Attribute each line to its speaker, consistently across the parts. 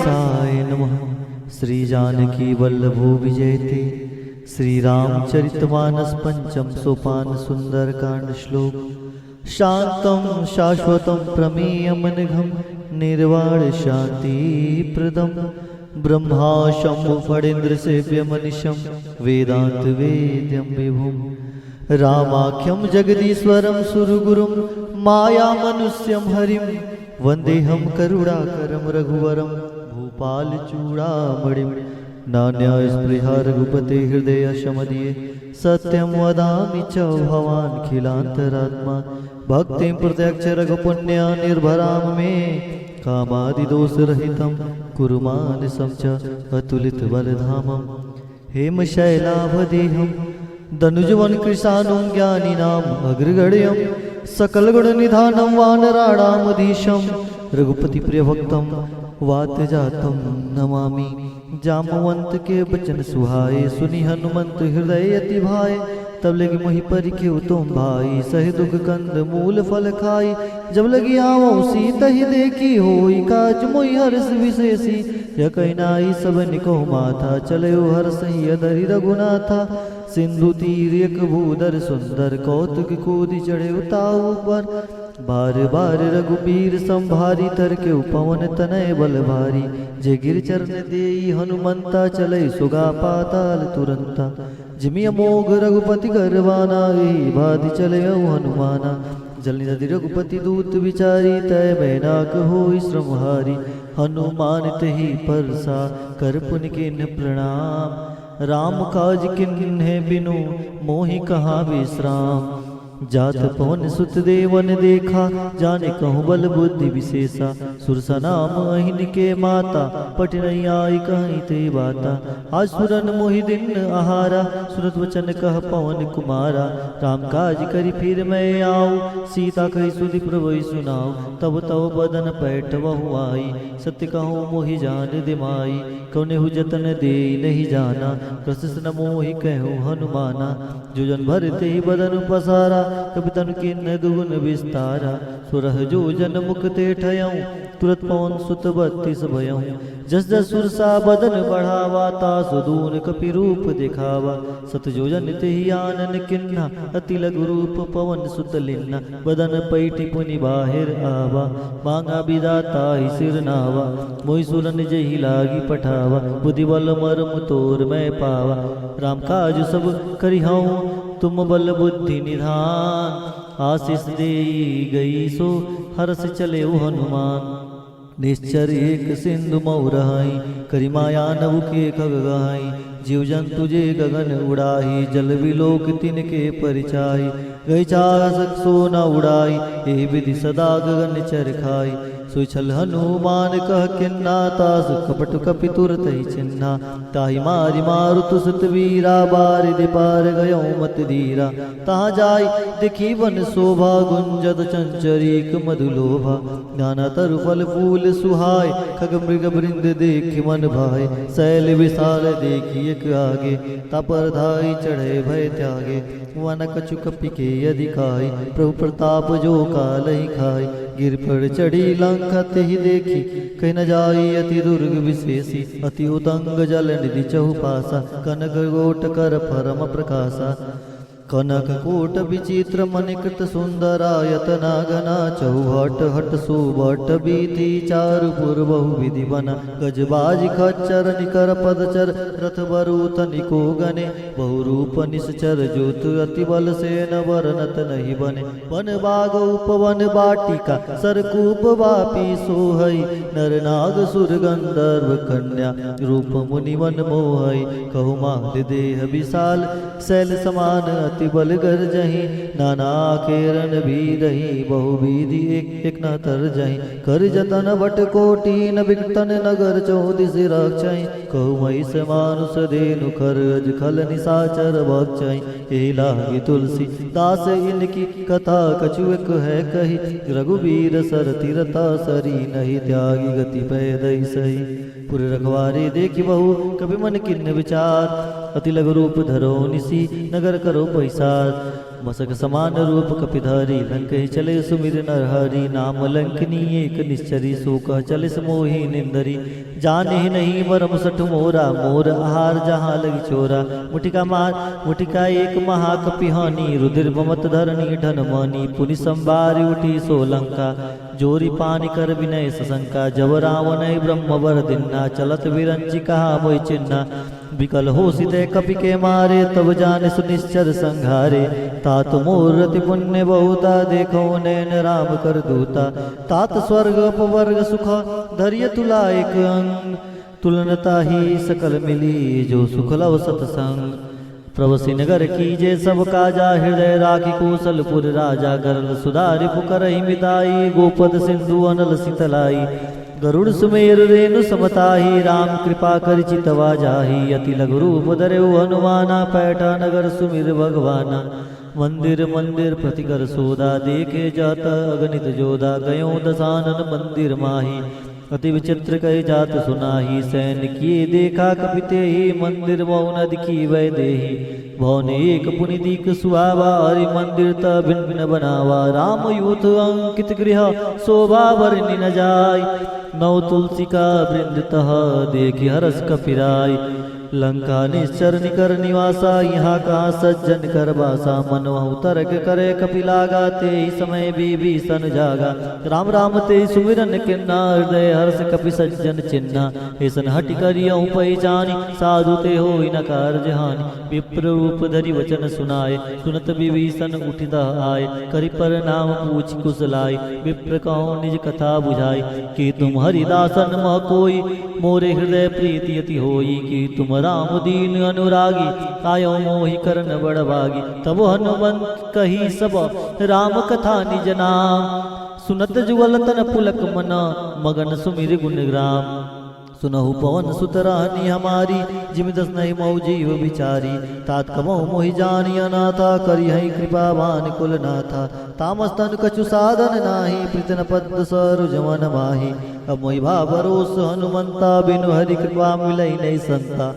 Speaker 1: गणेशाय नमः। श्री जानकी वल्लभो विजयते। श्री रामचरितमानस पंचम सोपान सुंदरकांड श्लोक। शांतं शाश्वतं प्रमेयमनघं निर्वाण शांति प्रदम ब्रह्मा शंभु फणीन्द्र सेव्यमनिशं वेदांत वेद्यं विभुं रामाख्यं जगदीश्वरं सुरगुरुं माया मनुष्यं हरिं वंदेहं करुणाकरं रघुवरं भूपाल चूड़ामणिं नान्याय स्पृहा रघुपते हृदय शमदीये सत्यं वदामि च भवान् खिलान्तरात्मा भक्तिं प्रत्यक्ष रघुपुण्य निर्भरां मे कामादिदोषरहितं कुरु मानसं च अतुलित बलधामं हेमशैलाभदेहं धनुजवन कृशानुं ज्ञानिनाम् अग्रगण्यं सकलगुणनिधानं वानराणामधीशं रघुपति प्रियभक्तं वातजातं नमामि। जामवंत के बचन सुहाए सुनि हनुमंत हृदय अति भाए तब लगी मोहि परिखेउ तुम भाई सहि दुख कंद मूल फल खाई जब लगी आवो सीत ही देखी होई काज मोहि हर्ष विशेषी यह कहनाई सब निको माथा चलयो हर सही अदरि रघुनाथा सिंधु तीर एक भूधर सुंदर कौतुक कूदि चढ़े उताऊ पर बार बार रघुबीर संभारी तर के पवन तनय बल भारी जे गिर चरण देई हनुमंता चले सुगा पाताल तुरंता जिमि अमोघ रघुपति करवाना यही बाधि चले हनुमाना जल नदी रघुपति दूत विचारी तय बैनाक होई श्रमहारी हनुमान तही परसा कर पुन किन्ह प्रणाम राम काज किन्ह बिनु मोहि कहाँ विश्राम जात पवन सुत देवन देखा जाने कहूँ बल बुद्धि विशेषा सुरसा नाम अहिन के माता पट नहीं आई कहीं ते बाता आज सुरन मोहि दिन आहारा सुरत वचन कह पवन कुमारा राम काज करी फिर मैं आऊँ सीता कही सुधि प्रभु सुनाऊ तब तब बदन पैठ बहु आई सत्य कहूँ मोहि जान दिमाई कौने हु जतन दे नहीं जाना कृष्ण मोहि कहूँ हनुमाना जो जन भरते ही बदन पसारा कपितन किन्न दुगुन विस्तारा सुरह जो जन मुख ते ठयऊं तुरत पवन सुत 32 भयऊं जस जस सुरसा बदन बढ़ावा तासु दून कपि रूप दिखावा सत जो जन ते ही आनन किन्ना अति लघु रूप पवन सुत लिन्ना बदन पैठी पुनि बाहिर आवा मांगा विदाता ही सिर नावा मोहि सुरन जही लागी पठावा बुद्धि बल मर्म तोर मैं पावा राम काज सब करिहाऊं तुम बल बुद्धि निधान आशीष दे गई सो हर्ष चले हनुमान निश्चर एक सिंधु मऊरहाई करी माया नव के खग गहाई जीव जंतु जे गगन उड़ाही जल विलोक तिनके परिचाई गई चासक सो न उड़ाई ए विधि सदा गगन चर खाई सुछल हनुमान कह किन्ना तास कपट कपि तुरत ही चिन्हा ताहि मारि मारुत सुत वीरा बारिधि पार गयो मत धीरा तहाँ जाय देखी वन शोभा गुंजत चंचरीक मधुलोभा नाना तरु फल फूल सुहाय खग मृग वृंद देख मन भाय शैल विशाल देखी एक आगे तापर धाई चढ़े भय त्यागे वन कछु कपि के अधिकाई प्रभु प्रताप जो काल ही खाई गिर पर चढ़ी लंका ते ही देखी कह न जाई अति दुर्ग विशेषी अति उदंग जल निधि चहुपासा कनक गोट कर परम प्रकाशा कनक कोट विचित्र मणिकृत सुंदरायतना घना चौहट हट सुभट बीति चारु पुर बहु विधि बना गजबाज खच्चर निकर पदचर रथ बरूत निको गने बहुरूप निश्चर ज्योत अति बल से न वर्णत नहीं बने वन बाग उपवन बाटिका सरकूप वापी सोहई नर नाग सुर गंधर्व कन्या रूप मुनि वन मोहई कहु माल देह विशाल शैल समान अति बल गर जही नाना केरन भी रही बहु विधि एक न तर जही कर जतन बट कोटि न विकटन नगर चौदिस रक्षई कहु महिष मानुष देनु खरज खल निशाचर भक्षई एहि लागी तुलसी दास इनकी कथा कछु एक है कही रघुवीर सर तीरता सरी नहीं त्यागी गति पैदई सही पुर रखवारे देखी बहु कभी मन किन्न विचार अति लघु रूप धरो निसी नगर करो पैसा मसक समान रूप कपिधरी लंक ही चले सुमिर नर हरि नाम लंकनी एक निश्चरी सूख चले मोहि निंदरी जान ही नहीं बरम सठ मोरा मोर आहार जहाँ लगी चोरा मुटिका मार मुटिका एक महाकपिहानी रुधिर ममत धरणी ढन मनी पुनि संबारी उठी सोलंका जोरी पानी कर विनय सशंका जब रावण ब्रह्म वर दिन्ना चलत विरंची कहा मोहि चिन्ना विकल हो सीते कपि के मारे तब जाने सुनिश्चर संघारे तात मूर्ति पुण्य बहुता देखो नैन राम कर दूता तात स्वर्ग अपवर्ग सुख धैर्य तुला एक अंग तुलनता ही सकल मिली जो सुख लव सतसंग प्रवसी नगर कीजे सब काजा हृदय राखी कौशलपुर राजा गरल सुधारि पुकरहि मिताई गोपद सिंधु अनल शीतलाई गरुड़ सुमेर रेणु समताही राम कृपा कर चितवा जाही अति लघु रूप धरऊ हनुमाना पैठा नगर सुमिर भगवाना मंदिर मंदिर प्रतिकर सोदा देखे जाता अगणित जोधा गयो दसानन मंदिर माही अति विचित्र कही जात सुनाही सैन किए देखा कपिते ही मंदिर मौन दिखी वै देही भवन एक पुनिदीक सुहावा हरि मंदिर त भिन्न भिन्न बनावा राम यूथ अंकित गृह शोभा वर्णि न जाय नौ तुलसी का वृंद तह देखि हरस कपिराय लंका निश्चर निकर निवासा यहाँ कहाँ सज्जन कर बासा मनवहु तर्क करे कपिलागा ते ही समय विभीषण जागा राम राम ते सुमिरन किन्ना हृदय हर्ष कपि सज्जन चिन्ना ऐसन हटि करियहु पहचानी साधु ते हो न कार्य हानि विप्र रूप धरि वचन सुनाए सुनत विभीषण उठिता आए करि पर नाम पूछ कुशलाय विप्र कहो निज कथा बुझाई कि तुम हरिदासन मह कोई मोरे हृदय प्रीति अति होई कि तुम राम दीन अनुरागी आयो मोहि करन बड़भागी तब हनुमंत कही सब राम कथा निज नाम सुनत जुगल तन पुलक मना मगन सुमिर गुण ग्राम सुनहु पवन सुत रहनी हमारी जिम दस नहीं मऊ जीव बिचारी तात कमो मोहि जानी अनाथा करी हई कृपावान कुल नाथा तामस्तन कछु साधन नाही प्रीतन पद सरुज मन माही अब मोहि भा भरोस हनुमंता बिनु हरि कृपा मिलई नहीं संता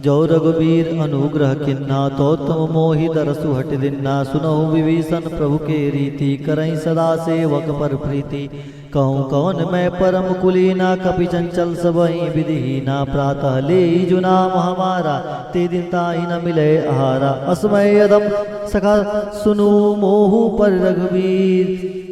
Speaker 1: जो रघुवीर अनुग्रह किन्ना तो तुम मोहि दरसु हट दिन्ना सुनहु विभीषण प्रभु के रीति करई सदा सेवक पर प्रीति कहूँ कौन मैं परम कुलीना कपि चंचल सबहि विधिहीना प्रातः ले जो नाम हमारा ते दिन ताहि न मिले आहारा असमय यदम सखा सुनु मोहु पर रघुवीर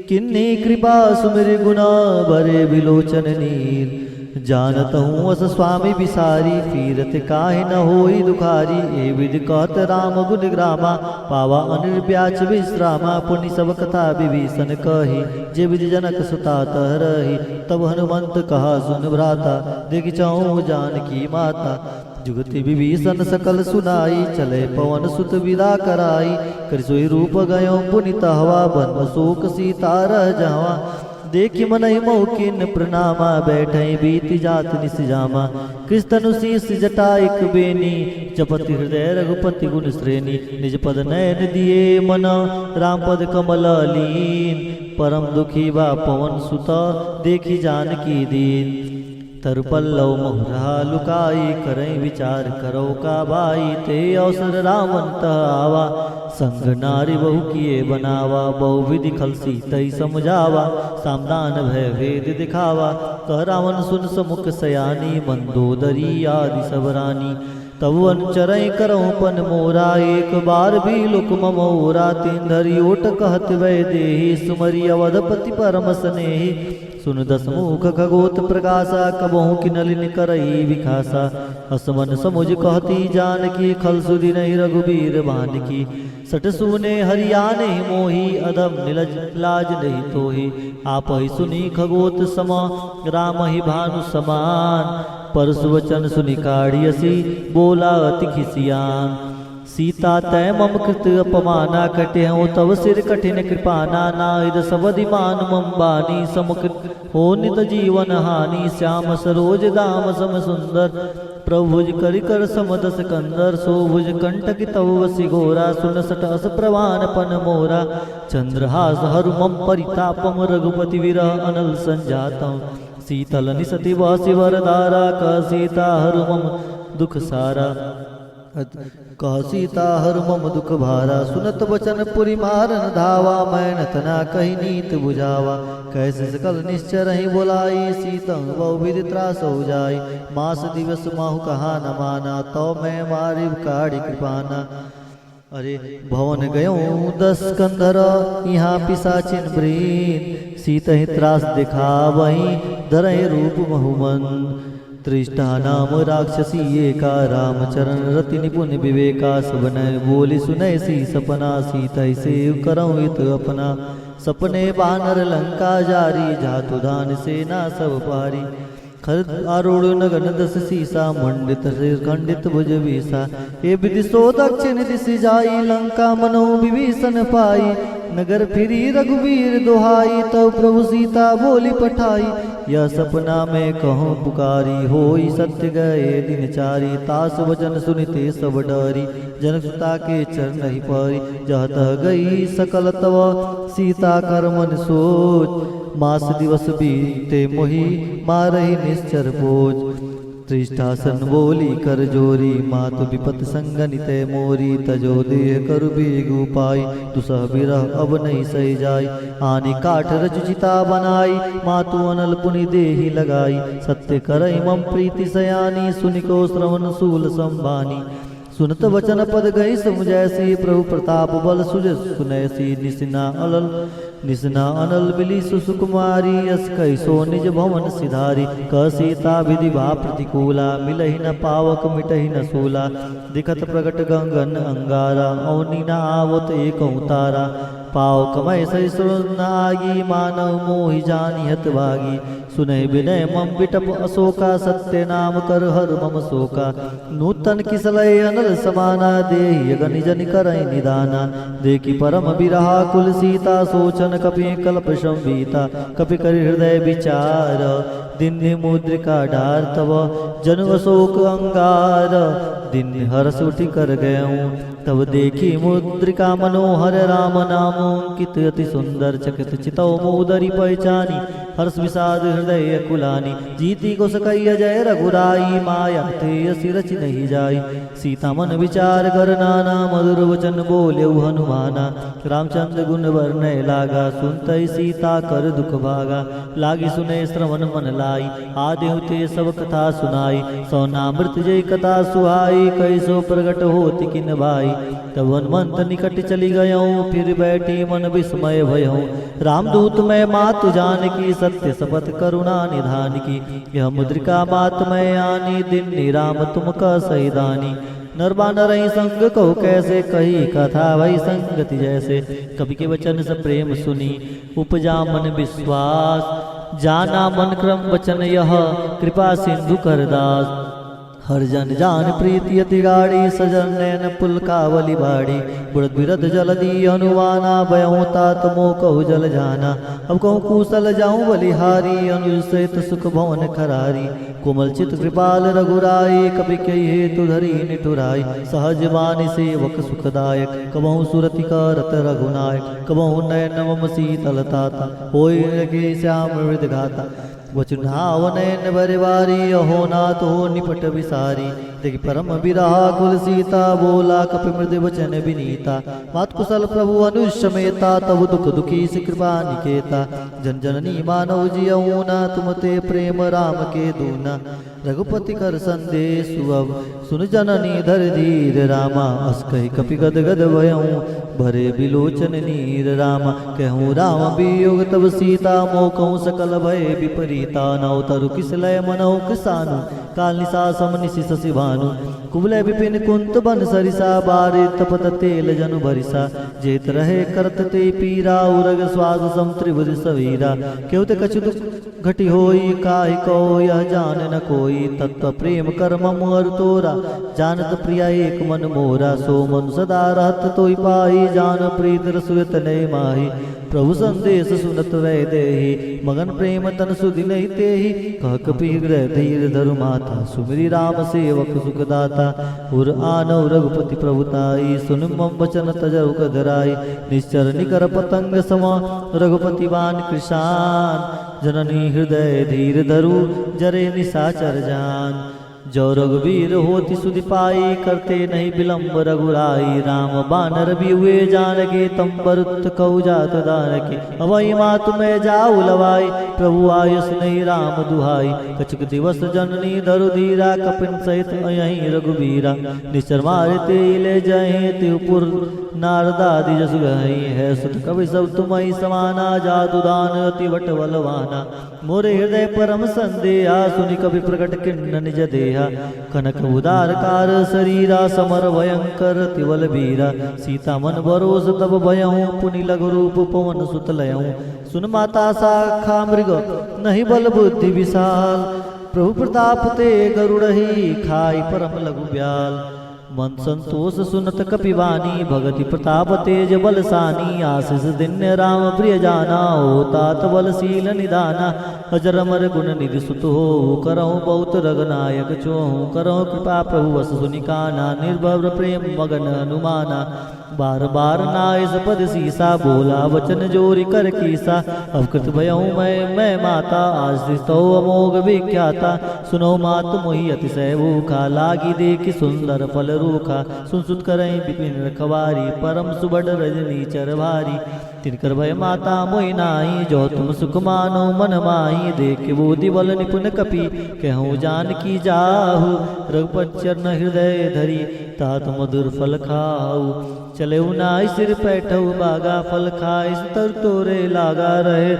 Speaker 1: किन्नी कृपा सुमिर गुना भरे विलोचन नीर जानत हूँ अस स्वामी बिसारी फिरत काहे न होई दुखारी ए विधि कहत राम गुण ग्रामा पावा अनिर्व्याच विश्रामा पुनि सब कथा विभीषण कही जे विधि जनक सुता तह रही तब हनुमंत कहा सुन भ्राता देख चाहूँ जानकी माता जुगति विभीषण सकल सुनाई चले पवन सुत विदा कराई कर सोई रूप गयो पुनित हवा बन शोक सीता रह जावा देखि मनहि मौकिन प्रणामा बैठे बीत जात निस जामा कृष्ण शीस जटा एक बेनी जपति हृदय रघुपति गुण श्रेणी निज पद नयन दिए मन राम पद कमल लीन परम दुखी बा पवन सुत देखी जानकी दीन तरपल्लव महुरा लुकाई करई विचार करो का बाई ते अवसर रावण आवा संग नारी बहु किए बनावा बहु विधि खलसी तई समझावा सामदान भय वेद दिखावा कह रावण सुन समुख सयानी मंदोदरी आदि सब रानी तब चरई करऊँ पन मोरा एक बार भी लुक मोरा तीन धरी ओट कहत वै देहि सुमरी अवधपति परम स्नेही सुन दसमुख खगोत प्रकाशा कबहू की नलिन करई विखासा असमन समुझ कहती जानकी खल सुधि नहीं रघुबीर बान की सट सुने हरियाने मोही अधम निलज लाज नहीं तोही आप ही सुनी खगोत समा राम ही भानु समान परसु वचन सुनि काढ़ियसी बोला अति खिसियान सीता तय मम कृत अपमाना कटे हो तव सिर कठिन कृपाना नाइद सबदिमान मम बानी समुख हो नित जीवन हानि श्याम सरोज दाम सम सुंदर प्रभुज करि कर समदस कंदर सोभुज कंटक तव वसी घोरा सुन सट अस प्रवान पन मोरा चंद्रहास हरु मम परितापम रघुपति विरह अनल संजातम शीतल निसति वासी वरदारा का सीता हरु मम दुख सारा कह सीता हर मम दुख भारा, सुनत बचन पुरी मारन धावा। मैं नतना कही नीत बुझावा, कैसे सकल निश्चय रही बोलाई। सीता बहु विधि त्रास हो जाई, मास दिवस माहु कहा न माना। तो मैं मारी काढ़ी कृपाना। अरे भवन गयो 10 कंधर, यहाँ पिशाचिन ब्रीन। सीता ही त्रास दिखा वही, धरहि रूप बहुमन। त्रिष्ठा नाम राक्षसी एका, रामचरण रति निपुण विवेका। सबनय बोली सुनय सी सपना, सीता से करऊँ हित अपना। सपने बानर लंका जारी, जातु दान सेना सब पारी। खर आरूढ़ नगन 10 सीसा, मंडित सिर खंडित भुज वीसा। ये विदिशो दक्षिण दिश जाई, लंका मनो विभीषण पाई। नगर फिरी रघुवीर दुहाई, तब प्रभु सीता बोली पठाई। यह सपना में कहूँ पुकारी, होई सत्य गए दिन चारी। तास वचन सुनिते सब डरी, जनक सुता के चरण ही परी। जह तह गई सकल तव, सीता कर मन सोच। मास दिवस बीते मोहि, मारहि निश्चर बोझ। त्रिष्ठासन बोली कर जोरी, मातु विपत संगनित मोरी। तजो देह करु बेगु पाई, दुसह बिरह अब नहीं सही जाई। आनी काठ रजुचिता बनाई, मातु अनल पुनि देहि लगाई। सत्य करई मम प्रीति सयानी, सुनिको श्रवण सूल संबानी। सुनत वचन पद गई समुजैसी, प्रभु प्रताप बल सुज सुनैसी। निसना अनल बिली सुसुकुमारी, यस कैसो निज भवन सिधारी। क सीता विधि भा प्रतिकूला, मिलहि न पावक मिटहि न सूला। दिखत प्रगट गंगन अंगारा, अवनि न आवत एक तारा। पाव कमय सही नागी, मानव मोहि जानी हत भागी। सुनय विनय मम विटप अशोका, सत्य नाम कर हर मम शोका। नूतन किसलय अनल समाना, देहि अगनि जनि करई निदाना। देखी परम बिरहा कुल सीता, सोचन कपि कल्प संवीता। कपि कर हृदय विचार, दिन मुद्रिका डार तव। जनु अशोक अंगार, दिन हर्ष उठि कर गयऊँ। तब देखी मुद्रिका मनोहर, राम नाम अंकित अति सुंदर। चकित चितौ मोदरी पहचानी, हर्ष विषाद हृदय कुलानी। जीती को सकई अजय रघुराई, माया ते असी रचि नहीं जाई। सीता मन विचार कर नाना, मधुर वचन बोले हनुमाना। रामचंद्र गुण वर्णय लागा, सुनतई सीता कर दुख भागा। लागी सुने श्रवण मन लाई, आदेव ते सब कथा सुनाई। सौनामृत जय कथा सुहाई, कैसो प्रगट होति किन भाई। तब हनुमंत निकट चली गयऊँ, फिर बैठी मन विस्मय भयऊँ। रामदूत मैं मातु जानकी, सत्य शपथ करुणा निधान की। यह मुद्रिका बात मैं आनी, दिन राम तुम का सही दानी। नरबानर संग कहो कैसे, कही कथा वही संगति जैसे। कवि के वचन से प्रेम सुनी, उपजा मन विश्वास। जाना मन क्रम वचन यह, कृपा सिंधु करदास। हर जन जान प्रीति अति गाड़ी, सजन नैन पुलकावली बाड़ी। बुढ़त बिरद जलदी अनुवाना, भयऊँ तात मोह कहु जल जाना। अब कहूँ कुशल जाऊँ बलिहारी, अनुज सहित सुख भवन खरारी। कोमल चित कृपाल रघुराई, कपि कई हेतु धरी निठुराई। सहज बानी सेवक सुखदायक, कबहु सुरति करत रघुनायक। कबहु नयन मम शीतल ताता, होय के श्याम मृद घाता। वचुनाव नयन बरवारी, अहो नाथ हो निपट विसारी। देखि परम बिरहा कुल सीता, बोला कपि मृद वचन विनीता। मात कुशल प्रभु अनुज समेता, तब दुख दुखी से कृपा निकेता। जन जननी मानव जियऊ ना, तुम ते प्रेम राम के दूना। रघुपति कर संदेश अब, सुन जननी धर धीर रामा। अस कहि कपि गद गद भयऊँ, भरे बिलोचन नीर रामा। कहूँ राम वियोग तब सीता, मोह कहूँ सकल भय विपरीता। नौ तरु किसलय मनहु किसानु, काल निशा सम निशि शशि भानु। कुबलय विपिन कुंत बन सरिसा, बारे तपत तेल जनु भरिसा। जेत रहे करत ते पीरा, उरग स्वाद सम त्रिभुज सवीरा। केहु ते कछु दुख घटी होई, काहि को यह जान न कोई। तत्व प्रेम कर्म मुहर तोरा, जानत प्रिया एक मन मोरा। सो मन सदा रहत तोई पाई, जान प्रीत रसुत नहीं माही। प्रभु संदेश सुनत वै देहि, मगन प्रेम तन सुधि नहीं तेहि। कह कपि हृदय धीर धरु माता, सुमिरि राम सेवक सुखदाता। उर आनव रघुपति प्रभुताई, सुन मम वचन तजरु कधराई। निश्चर निकर पतंग सम, रघुपति बान कृशान। जननी हृदय धीर धरु, जरे निशाचर जान। जो रघुवीर होति सुधि पाई, करते नहीं विलंब रघुराई। राम बानर भी हुए जानके, तम परुत कहु जात दानके। अवई मात में जाऊ लवाई, प्रभु आयुष नहीं राम दुहाई। कछुक दिवस जननी धरु धीरा, कपिन सहित यहीं रघुवीरा। निश्चर मारते ले जहीं त्रिपुर, नारदादि जसु गई है। सुत कवि सब तुम्हारी समाना, जादू दान अति वट बलवाना। मोरे हृदय परम संदेहा, सुनि कवि प्रकट किन्न निज देहा। कनक उदार कार शरीरा, समर भयंकर तिवल बीरा। सीता मन भरोस तब भयहूँ, पुनि लघु रूप पवन सुत लयहूँ। सुन माता साखा मृग, नहीं बल बुद्धि विशाल। प्रभु प्रताप ते गरुड़ही, खाई परम लघु ब्याल। मन संतोष सुनत कपिवानी, भगति प्रताप तेज बलसानी। आशीष दिन्य राम प्रिय जाना, होतात बलशील निदाना। अजर अमर गुण निधि सुत हो, करहु बहुत रघुनायक चोहु। करहु कृपा प्रभु वस सुनि काना, निर्भर प्रेम मगन हनुमाना। बार बार नाय सपद सीसा, बोला वचन जोरी कर कीसा। अवकृत भयहूँ मैं माता, आशीष तो अमोघ विख्याता। सुनो मात मोहि अतिशय भूखा, लागी देखि सुंदर फल रूखा। सुन सुत करई विपिन रखवारी, परम सुबड रजनी चर भारी। तिनकर भय माता मोहि नाई, जो तुम सुख मानो मन माही। देख बोधि बल निपुण कपि, कहूँ जानकी जाहु। रघुपति चरण हृदय धरी, तात मधुर फल खाऊ। चले नाई सिर पैठऊ, बागा फल खाई। तर तोरे लागा रहे,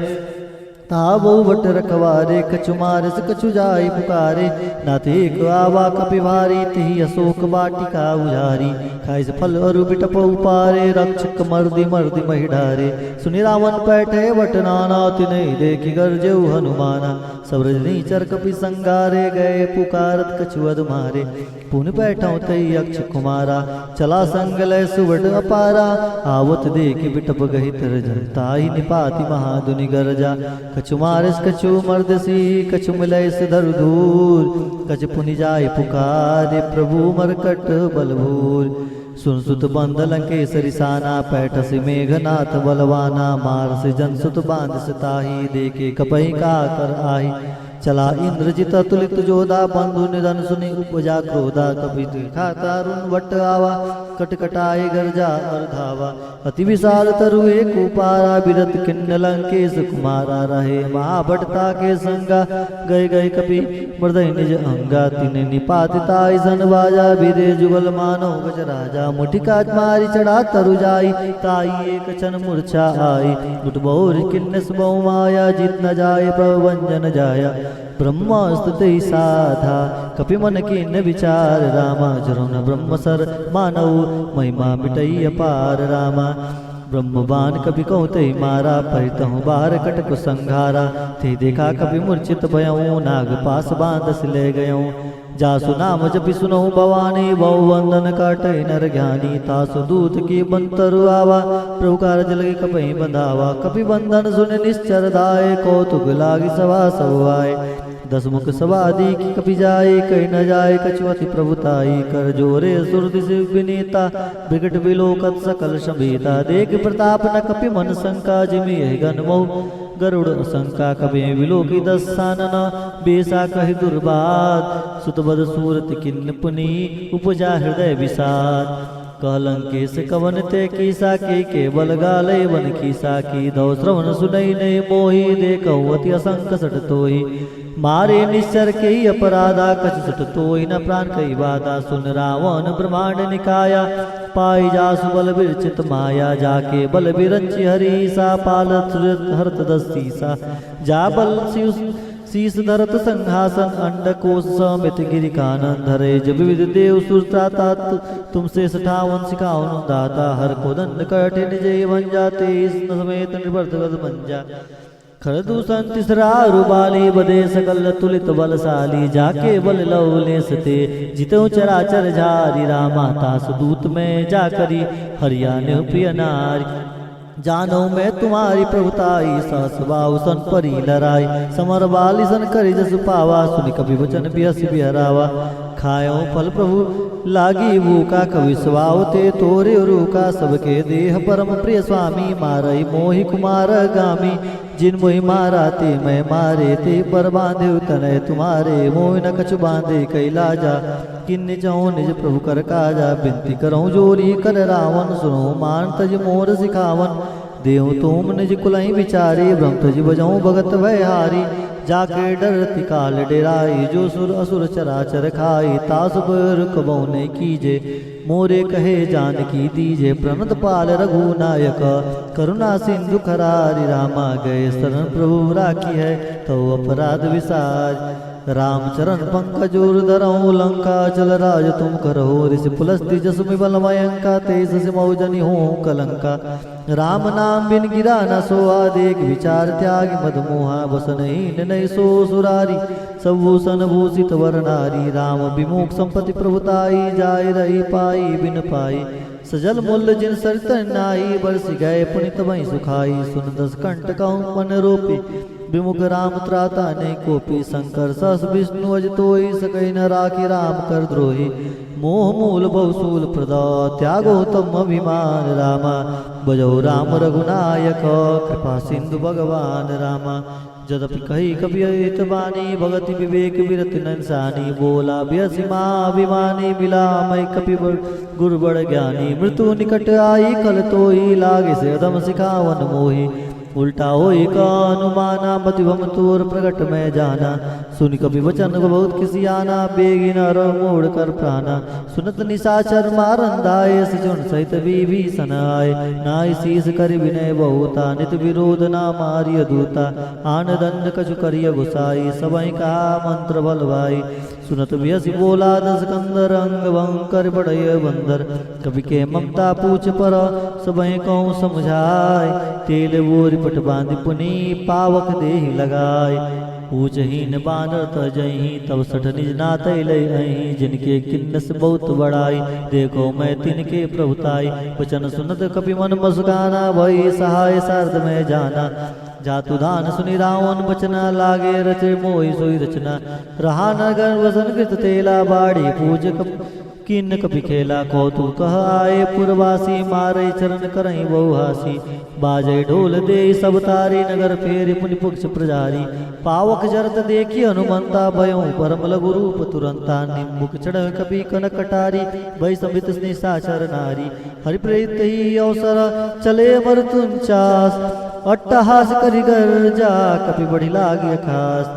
Speaker 1: ताबो बट रखवारे। कछु मारस कछु जाई पुकारे, नाथे एक आवा कपि भारी। तिहि अशोक वाटिका उजारी, खाइस फल अरु बिटपउ पारे। रक्षक मर्दि मर्दि महि ढारे, सुनि रावण पैठे बट नाना। तिनहि देखि गरजेउ हनुमाना। सब रजनी चर कपि संगारे, गए पुकारत कछु अध मारे। पुन पैठौ तई अक्ष कुमारा, चला संग लय सुवड अपारा। आवत देखि बिटप गहि तरजा, ताहि निपाति महाधुनि गरजा। कछु मारस कछु मर्दसी, कछु मिलैस धरु धूर। कछु पुनि जाय पुकारे, प्रभु मरकट बलभूर। सुन सुत बंद लंकेसरि साना, पैठसि मेघनाथ बलवाना। मारसि जन सुत बांधसि ताहि, देखे कपहि का कर आहि। चला इंद्रजित तुलित जोधा, बंधु निधन सुनि उपजा क्रोधा। कपि देखा तारुण वट आवा, कटकटाए गर्जा अर्धावा। अति विशाल तरुए कुपारा, बिरत किन्न लंकेश कुमारा। रहे महाभटता के संगा, गए गए कपि मृदय निज अंगा। तिने निपातिताई सन बाजा, विदे जुगल मानो गज राजा। मुठिका मारी चढ़ा तरु जाई, ताई एक क्षण मूर्छा आई। लुट बहुर किन्नस बहु माया, जीत न जाय प्रभंजन जाया। ब्रह्मास्त्र साधा, कपि मन किन्न विचार। रामा जरो न ब्रह्म सर मानव, महिमा मिटई अपार। रामा ब्रह्मवान कपि कौते मारा, परितहु बार कटक संघारा। ते देखा कपि मूर्छित भयऊँ, नाग पास बांधस ले गयऊँ। जासु नाम जपि सुनहु भवानी, बहु वंदन काटै नर ज्ञानी। तासु दूत की बंतरु आवा, प्रभु कारज लगे कपहि बंधावा। कपि बंधन सुन निश्चर दाय, कौतुक लागी सभा सब आए। दस मुख सवादी की कपि जाए, कहीं न जाए कछु अति प्रभुताई। कर जोरे सुरदि विनीता, विकट विलोकत सकल शंभीता। देख प्रताप न कपि मन शंका, जिमि यहि गण मोह गरुड़ शंका। कबे विलोकी दस्सानन, बेसा कहि दुर्बाद। सुतबद सूरत किन्न पुनि, उपजा हृदय विषाद। कहलंकेश कवन ते कीसा, के बल गाले वन कीसा की। दौ श्रवण सुनई नहीं मोहि, देखौ अति असंक सट तोहि। मारे निश्चर के ही अपराधा, कछ सट तोहि न प्राण कई बाधा। सुन रावण ब्रह्मांड निकाया, पाई जासु बल विरचित माया। जाके बल विरंचि हरीसा, पालत हरत दस्तीसा। जा बल शीस धरत संहासन, अंडकोश समित गिरि कानन धरे। जब विविध देव सुरता, तुमसे 58 सिखावन दाता। हर को दंड कठिन जय बन जाते, इस समेत निवर्तगत मंजा। खरदूषण तिसरा रुबाली, बदे सकल तुलित बलशाली। जाके बल लौले सते, जितऊ चराचर झारी। रामा तासु दूत में जाकरी, हरियाणे प्रिय नारी। जानो मैं तुम्हारी प्रभुताई, सहस बाहु सन परी लराई। समर बाली सन करी जसु पावा, सुनि कपि वचन बिहसि बिहरावा। खायो फल प्रभु लागी भूखा कवि स्वावते तोरे रूका सबके देह परम प्रिय स्वामी मारई मोहि कुमार गामी जिन मोहि मारा ते मैं मारे ते पर बांधे तनय तुम्हारे मोहि न कछु बांधे कैला जा किन्ने जाऊं निज प्रभु कर काजा बिनती करऊं जोरी कर रावण सुनो मान तज मोर सिखावन देव तुम निज कुलई विचारी ब्रह्म तज बजाऊं भगत भयहारी जाके डरती काल डेराई जो सुर असुर चराचर खाई तास पर कबौने कीजे मोरे कहे जानकी दीजे प्रणत पाल रघुनायक करुणा सिंधु खरारी रामा गए शरण प्रभु राखी है तो अपराध विसार रामचरण पंकजोर धरऊं लंका चल राज तुम करो ऋषि पुलस्ति जसुमि बलमयंका तेज मौजनि हो कलंका राम नाम बिन गिरा न सो आदेक विचार त्याग मद मोहा बसनहीन नहीं सो सुरारी सबभूषण भूषित वर नारी राम विमुख संपत्ति प्रभुताई जाय रही पाई बिन पाई सजल मुल जिन सरतन नाई बरस गए पुनित वही सुखाई सुन दस कंठ कहूँ मन रोपी विमुख राम त्राता ने कोपी शंकर सस विष्णु अज तोई सकई न राखी राम कर द्रोही मोह मूल बहुसूल प्रदा त्यागो तम अभिमान रामा बजो राम रघुनायक कृपा सिंधु भगवान रामा जदपि कही कभी अहित बानी भगति विवेक विरत नंसानी बोला व्यसिमा अभिमानी मिला मैं कपि गुरु बड़ ज्ञानी मृत्यु निकट आई कल तोई लागे से अदम सिखावन मोही उल्टा होई का अनुमाना मतिभम तोर प्रगट में जाना सुन कभी वचन को बहुत किसी आना बेगी न मोड़ कर प्राणा सुनत निशाचर मारन दाए सजुन सहित विभीषण आए नाई शीस कर विनय बहुता नित विरोध ना मारिय दूता आन दंड कछु करिय गुसाई सबई का मंत्र बलवाई सुनत व्यसि बोला दस कंदर अंग वंकर बड़य बंदर कवि के ममता पूछ पर सबई कहूँ समझाय तेल बोर पट बांधि पुनि पावक देहि लगाय पूजहीन बानर तजही तब सठ निज नात लही जिनके किन्नस बहुत बड़ाई देखो मैं तिनके प्रभुताई वचन सुनत कपि मन मस्काना भई सहाय सारद में जाना जातु दान सुनि रावण बचना लागे रचे मोहि सोई रचना रहा नगर वसन कृत तेला बाड़ी पूज किन्न कपि खेला कौतुक कह आए पुरवासी मारे चरण करई बहुहासी बाजे ढोल दे सब तारी नगर फेर पुनि पुक्ष प्रजारी पावक जरत देखी हनुमंता भयों परम लघु रूप तुरंता निम्बुक चढ़ कपि कनक कटारी भय समित निशाचर नारी हरि प्रेत ही अवसर चले मरतुंचास अट्टहास करि गर्जा कपि बढ़ी लागे खास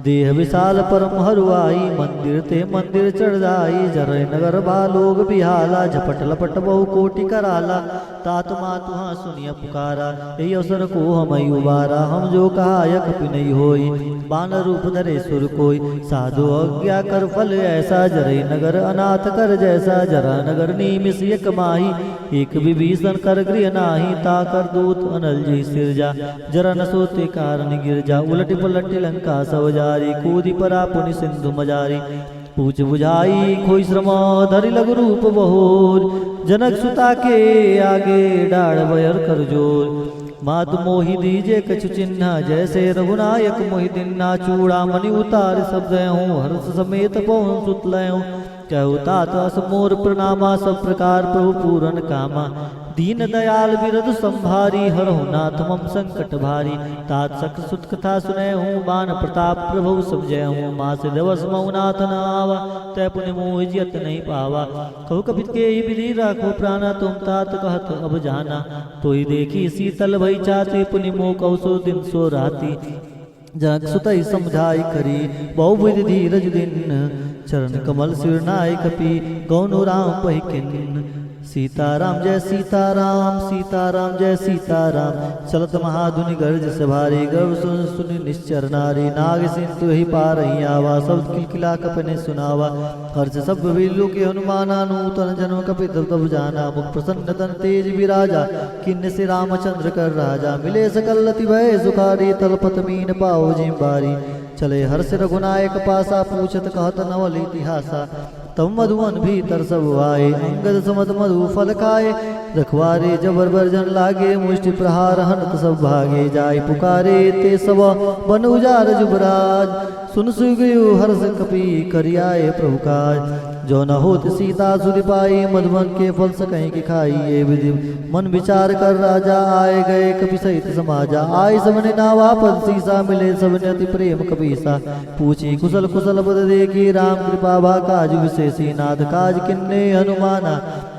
Speaker 1: देह विशाल परम हरुआई मंदिर ते मंदिर चढ़ जाई जरय नगर बालोग बिहाला झपट लपट बहु कोटि कराला तात मातु हाँ सुनिया पुकारा यही अवसर को हम उबारा हम जो कहा यह कपि नहीं होई बान रूप धरे सुर कोई साधु अज्ञा कर फल ऐसा जरय नगर अनाथ कर जैसा जरा नगर नीमिस एक माही एक विभीषण कर गृह नाही ता कर दूत अनल जी सिरजा जरा न सोते कारण गिरजा उलट पलट लंका सब जारी कूदी परा पुनि सिंधु मजारी पूछ बुझाई खोई श्रम धरि लघु रूप बहोर जनक सुता के आगे डाढ़ बयर कर जोर मातु मोहि दीजे कछु चिन्ह जैसे रघुनायक मोहि दिन्ना चूड़ा मणि उतार सब दयऊं हर्ष समेत पहुं सुत लयऊं कहु तात अस मोर प्रणामा सब प्रकार प्रभु पूरन कामा दीन दयाल बिरद संभारी हरहु नाथ मम संकट भारी तात सख सुत कथा सुने हूँ बान प्रताप प्रभु समझे हूँ माँ से दिवस मऊ नाथ न आवा तय पुण्य मोह जियत नहीं पावा कहु कपित के ही विधि राखो प्राणा तुम तात कहत अब जाना तो ही देखी शीतल भई चाते पुण्य मोह कहु सो दिन सो राती जनक सुतई समझाई करी बहु विधि धीरज दिन चरण कमल सिर नाय कपि गौनु राम पहिकिन सीताराम जय सीताराम सीताराम जय सीताराम चलत महाधुनि गर्ज से भारी गर्व सुन सुनि निश्चर नारी नाग सिंधु ही पार ही आवा सब किलकिला कपने सुनावा हर्ष सब विल्लु के हनुमाना नूतन जन्म कपि तब जाना मुख प्रसन्न तन तेज विराजा किन्न से रामचंद्र कर राजा मिले सकल लति भय सुखारी तलपत मीन पाओ जिम्बारी चले हर्ष रघुनायक पासा पूछत कहत नवल इतिहासा तब मधुवन भीतर सब आए अंगद समत मधु फल खाए रखवारे जबर बर्जन लागे मुष्टि प्रहार हनत सब भागे जाय पुकारे ते सब बन उजार जुबराज सुन सुगयु हर्ष कपि करियाए प्रभु काज जो न होत सीता सुधि पाई, मधुबन के फल सकहीं की खाई। ये विधि मन विचार कर राजा, आए गए कपि सहित समाजा। आए सबने नावा पद सीसा, मिले सबने अति प्रेम कपीसा। पूछी कुशल कुशल पद देखी, राम कृपा भा काज विशेषी। नाथ काज किन्ने हनुमाना,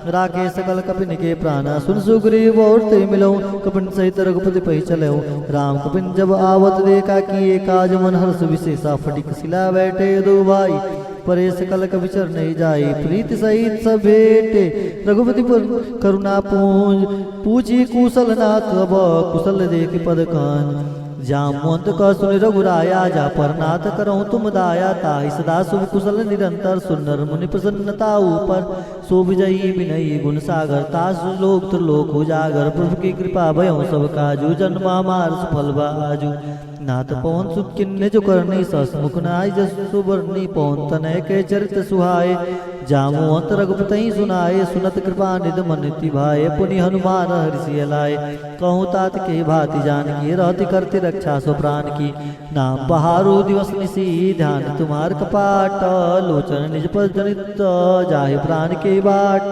Speaker 1: राखे सकल कपिन के प्राणा। सुन सुग्रीव और ते मिलऊं, कपिन सहित रघुपति पहि चलऊं। राम कपिन जब आवत देखा, किए काज मन हर्ष विशेषा। फटिक शिला बैठे दो भाई, परे सकल कपि चरने जाई। प्रीति सहित सब भेटे, रघुपति पर करुणा पूंज। पूछी कुशल नाथ अब, कुशल देख पद कान। जामवंत का सुन रघुराया, जा पर नाथ करऊं तुम दाया। ताहि सदा शुभ कुशल निरंतर, सुनर मुनि प्रसन्नता ऊपर। सो विजयी विनयी गुण सागर, तास लोक त्रिलोक उजागर। प्रभु की कृपा भयऊं सब काजू, जन्मा मार सुफल बाजू। नाथ पवन सुत किन्ने जो करनी, ससमुख नाय जस सुवर्णी। पवन तनय के चरित सुहाए, जामवंत रघुपति सुनाए। सुनत कृपा निध मन ति भाए, पुनि हनुमान हर्षि लाए। कहूँ तात के भांति जानकी, रहति करती रक्षा सो प्राण की। नाम बहारू दिवस निसी, ध्यान तुम्हार कपाट। लोचन निज पद जनित, जाहि प्राण के बाट।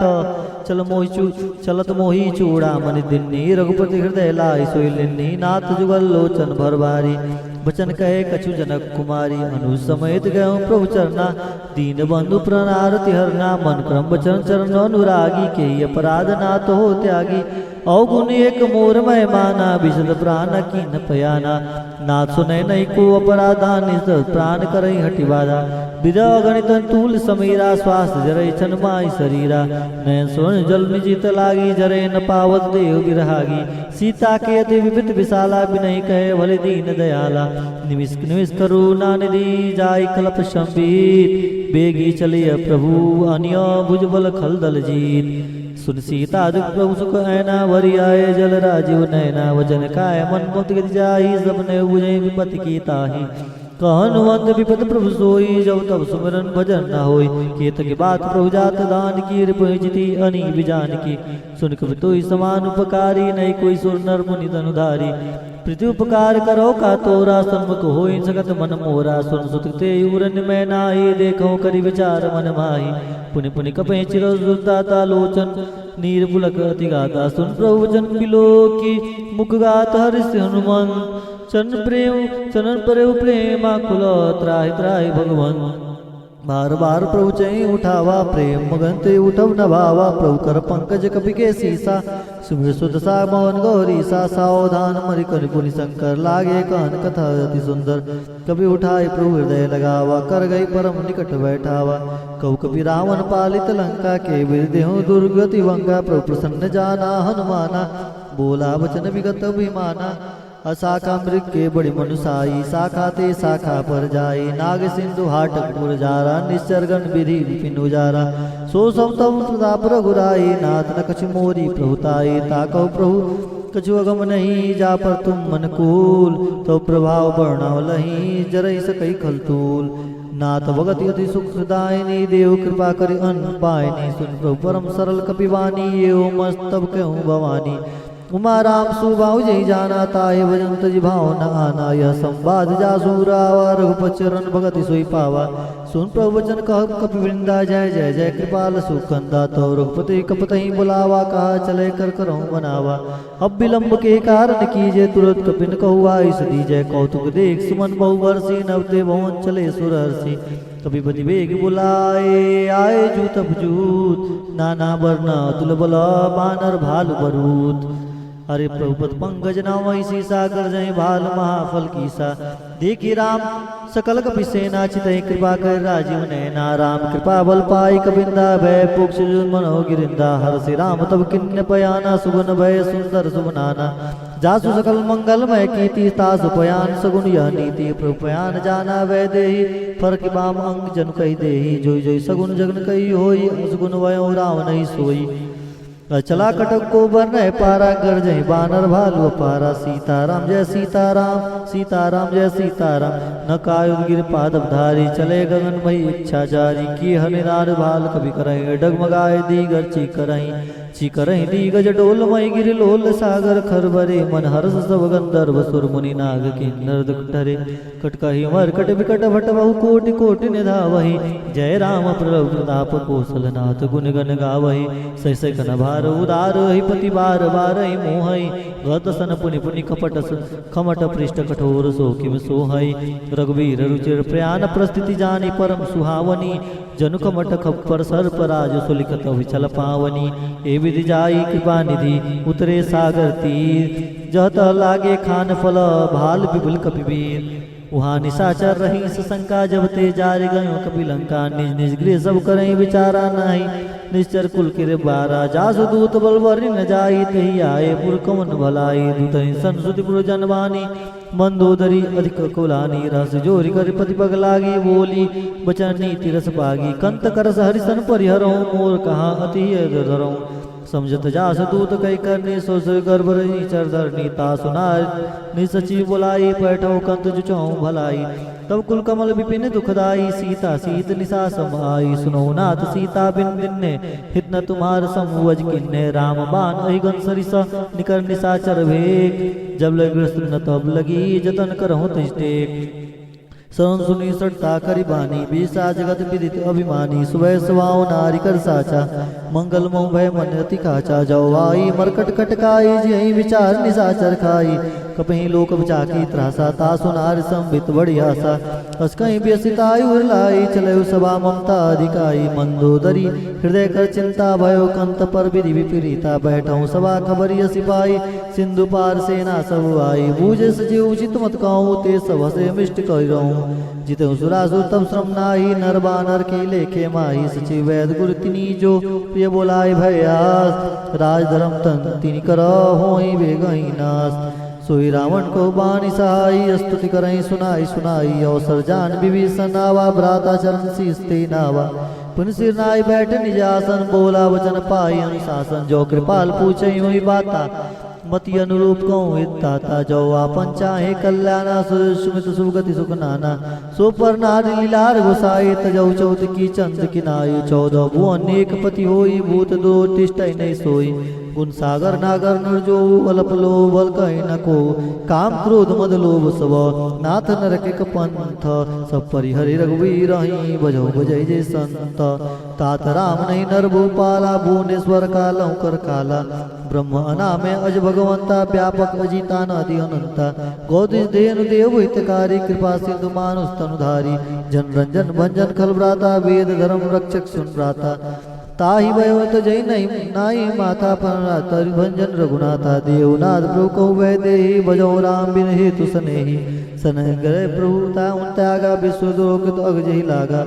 Speaker 1: चलत मोही चूड़ा मनि दिन्नी, रघुपति हृदय लाई सोई लिन्नी। नाथ जुगल लोचन भर बारी, बचन कहे कछु जनक कुमारी। अनुज समेत गयो प्रभु चरना, दीन बंधु प्रणारति हरना। मन क्रम बचन चरण अनुरागी, के अपराध ना तो हो त्यागी। अवगुण एक मोर मय माना, विशद प्राण कीन पयाना। नाथ सुनय नहीं को अपराधा, निज प्राण करई हटि बाधा। विरह गणित तूल समीरा, श्वास जरई छन माई शरीरा। नयन स्वर्ण जल निजित लागी, जरे न पावत देव विरहागी। सीता के अति विपित विशाला, बिनहि कहे भले दीन दयाला। निमिष निमिष करुणा निधि, जाय कल्प संबीत। बेगी चलिय प्रभु, अनिय भुजबल खलदल जीत। सुन सीता दुख प्रभु सुख ऐना, वरि आए जल राजीव नैना। वचन काय मन मुक्त गति जाहि, सबने बुझे विपत्ति की ताहि। कहनुवंत विपत प्रभु सोई, जब तब सुमिरन भजन न होई। केत के बात प्रभु जात दान की, रिपजिति अनी बिजान की। सुन कपि तोई समान उपकारी, नहीं कोई सुर नर मुनि तनुधारी। प्रीति उपकार करो का तोरा, सन्मुख होई सकत मन मोरा। सुन सुत ते उरन मैं नाहि, देखो करि विचार मन माहि। पुनि पुनि कपहि चिर सुरदाता, लोचन नीर पुलक अति गाता। सुन प्रभु वचन बिलो की, मुख गात हर्ष हनुमान। चरण प्रेम प्रेमा कुल, त्राहि त्राहि भगवन। बार बार प्रभु चई उठावा, प्रेम मगन ते उठव न भावा। प्रभु कर पंकज कपि के सीसा, सुमिर सुत सा मोहन गौरी सा। सावधान मरि कर पुनि शंकर, लागे कहन कथा अति सुंदर। कपि उठाई प्रभु हृदय लगावा, कर गई परम निकट बैठावा। कौ कपि रावण पालित लंका, के विदेहु दुर्गति वंगा। प्रभु प्रसन्न जाना हनुमाना, बोला वचन विगत अभिमाना। असाखा मृग के बड़ी मनुसाई, शाखा ते शाखा पर जाई। नाग सिंधु हाटक पुर जारा, निश्चरगन विधि विपिन उजारा। सो सब तब प्रताप रघुराई, नाथ न कछु मोरी प्रभुताई। ताकौ प्रभु कछु अगम नहीं, जा पर तुम मनकूल। तो प्रभाव वर्णव लही, जरई सकई खलतूल। नाथ भगति अति सुखदायिनी, देव कृपा करि अन्न पायनी। सुन प्रभु परम सरल कपिवानी, ये मस्तब कहूँ भवानी। उमा राम सुबाहु जय जाना, ताहि भजन तजि भाव न आना। यह संवाद जासु रावा, रघुपति चरण भगति सोई पावा। सुन प्रभु वचन कह कपि वृंदा, जय जय जय कृपाल सुखंदा। तो रघुपति कपतहि बुलावा, कहा चले कर करहु बनावा। अब विलंब के कारण कीजे, तुरंत कपिन कहु आयुष दीजय। कौतुक देख सुमन बहु बरसी, नवते भवन चले सुरहर्षि। कपिपति बेग बुलाए, आए जूत जूत। नाना वर्ण अतुल बल, बानर भालु बरूत। अरे प्रभुपत पंकज नाम ऐसी सागर, जय भाल महाफल कीसा। देखी राम सकल कपि सेना, चितहि कृपा कर राजीव नैना। राम कृपा बल पाई कबिंदा, भय पुक्ष मनो गिरिंदा। हर्षि राम तब किन्य पयाना, सुगुन भय सुंदर सुबनाना। जासु सकल मंगलमय कीर्ति, तासु पयान सगुन यह नीति। प्रभु पयान जाना वै देहि, फरक बाम अंग जन कही देहि। जोई जोई सगुन जगन कही होई, असगुन वयो राम नहीं सोई। चला कटक को बरनय पारा, कर जय बानर भालु अपारा। सीताराम जय सीताराम, सीताराम जय सीताराम। न कायुर गिर पादप धारी, चले गगन मई इच्छा जारी। की हनिनाद भाल कभी करहीं, डगमगाए दीगर ची करहीं। चिकरहि दिगज डोलमय गिरि लोल सागर खरबरे मन हर्ष सब गंधर्व सुर मुनि नाग किन्नर दुखटरे कटकहि मरकट विकट भट बहु कोटि कोटि निधावहि जय राम प्रताप कौशलनाथ गुण गण गावहि सै सै कन भार उदार हि पति बार बार मोहई गत सन पुनि पुनि कपट खमट पृष्ठ कठोर सो किम सोहई रघुवीर रुचिर प्रयाण प्रस्थिति जानी परम सुहावनी जनु कमट खप्पर सर्प राज सुलिखत विचल पावनी ए विधि जाई कृपा निधि उतरे सागर तीर जहत लागे खान फल भाल बिपुल कपिवीर वहाँ निशाचर रही सशंका जब ते जार गयो कपिलंका निज निज गृह सब करई विचारा नाही निश्चर कुल के बारा जासु दूत बलवरि न जाई तही आए पुर कमन भलाई दूतहि संसुति पुर जनवानी मंदोदरी अधिक कुलानी रस जोरी कर पति पग लागी बोली बचन नीति रस पागी कंत करस हरिसन परिहरऊं मोर कहा अति धरऊं समझत जास दूत कई करनी सो गर्भ रही चरधरनी ता सुनार निसची बुलाई बैठो कंत जुचौ भलाई तब कुल कमल विपिन दुखदाई सीता सीत निशा समाई सुनो नाथ सीता बिन दिन्ने हित न तुम्हार समवज किन्ने राम बान अहिगन सरिस निकर निशाचर भेक जब लग न तब लगी जतन करहु तिष्टेक सरन सुनी सटता करी बानी बीसा जगत विदित अभिमानी सुबह सुवाओ नारी कर साचा मंगल मोह भय मन अति काचा जाओ आई मरकट कटकाई जी विचार निशाचर खाई कपही लोक बचाकी त्रासा ता सुनार संबित बड़ी आशा अस कहीं व्यसिताई उरलाई चले सभा ममता अधिकाई मंदोदरी हृदय कर चिंता भयो कंत पर विधि विपरीता बैठऊ सभा खबरिय सिपाही सिंधु पार सेना सब आई बूझे सजीव उचित मत कहूँ ते सब से मिष्ट कह जिते सुरासुर तब श्रम नाही नर बानर के लेखे माही सचिव वैद गुरु तिनी जो प्रिय बोलाय भयास राज धर्म तन तिनी कर होई बेगही नास सोई रावण को बानी सहाई स्तुति करई सुनाई सुनाई अवसर जान विभीषण नावा भ्राता चरण शीस्ते नावा पुन सिर नाई बैठ निजासन बोला वचन पाई अनुशासन जो कृपाल पूछई हुई बाता मति अनुरूप कहूँ ताता जो आपन चाहे कल्याणा सुमित सुगति सुख नाना सो पर नारी लीलार गोसाई तजौ चौथ की चंद किनाई 14 भुवन एक पति होई भूत दो तिष्ठ नहीं सोई गुण सागर नागर नरजो अल्प लोभ कहीं न को काम क्रोध मद लोभ सब नाथ नरक पंथ सब परिहरि रघुवीर ही बजो बजय जय संत तात राम नहीं नर भूपाला भुवनेश्वर काला कर काला ब्रह्म अनामे अज भगवंता व्यापक अजिता नदि अनंता गौदिश देनु देव हितकारी कृपा सिंधु मानुष तनुधारी जन रंजन भंजन खल भ्राता वेद धर्म रक्षक सुन भ्राता ताहि भयवत जय नहीं नाई माता पर भंजन रघुनाथा देवनाथ प्रभु कहु वह देहि बजो राम बिन हेतु सनेहि सन गए प्रभुता उन त्यागा विश्व दुरोकित अग जही लागा